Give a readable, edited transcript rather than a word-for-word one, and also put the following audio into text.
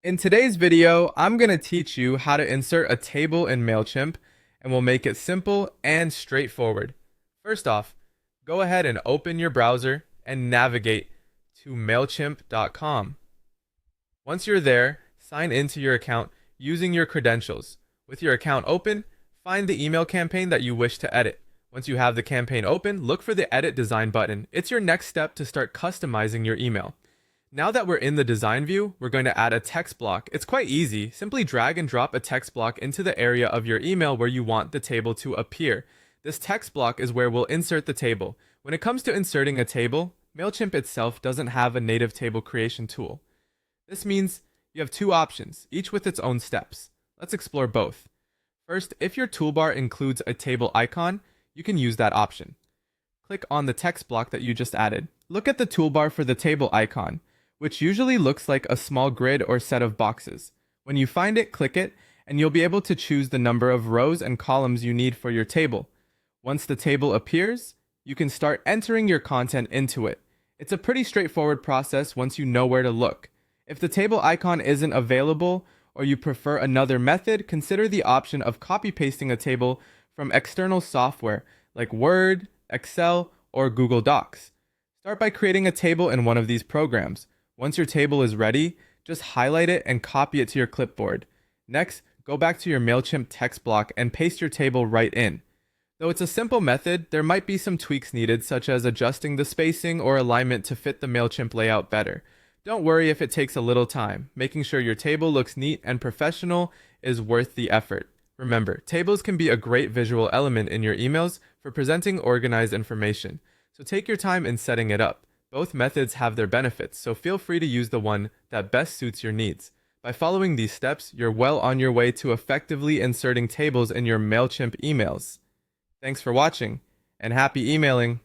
In today's video, I'm going to teach you how to insert a table in Mailchimp, and we'll make it simple and straightforward. First off, go ahead and open your browser and navigate to Mailchimp.com. Once you're there, sign into your account using your credentials. With your account open, find the email campaign that you wish to edit. Once you have the campaign open, look for the Edit Design button. It's your next step to start customizing your email. Now that we're in the design view, we're going to add a text block. It's quite easy. Simply drag and drop a text block into the area of your email where you want the table to appear. This text block is where we'll insert the table. When it comes to inserting a table, Mailchimp itself doesn't have a native table creation tool. This means you have two options, each with its own steps. Let's explore both. First, if your toolbar includes a table icon, you can use that option. Click on the text block that you just added. Look at the toolbar for the table icon, which usually looks like a small grid or set of boxes. When you find it, click it, and you'll be able to choose the number of rows and columns you need for your table. Once the table appears, you can start entering your content into it. It's a pretty straightforward process once you know where to look. If the table icon isn't available, or you prefer another method, consider the option of copy-pasting a table from external software like Word, Excel, or Google Docs. Start by creating a table in one of these programs. Once your table is ready, just highlight it and copy it to your clipboard. Next, go back to your Mailchimp text block and paste your table right in. Though it's a simple method, there might be some tweaks needed, such as adjusting the spacing or alignment to fit the Mailchimp layout better. Don't worry if it takes a little time. Making sure your table looks neat and professional is worth the effort. Remember, tables can be a great visual element in your emails for presenting organized information, so take your time in setting it up. Both methods have their benefits, so feel free to use the one that best suits your needs. By following these steps, you're well on your way to effectively inserting tables in your Mailchimp emails. Thanks for watching, and happy emailing!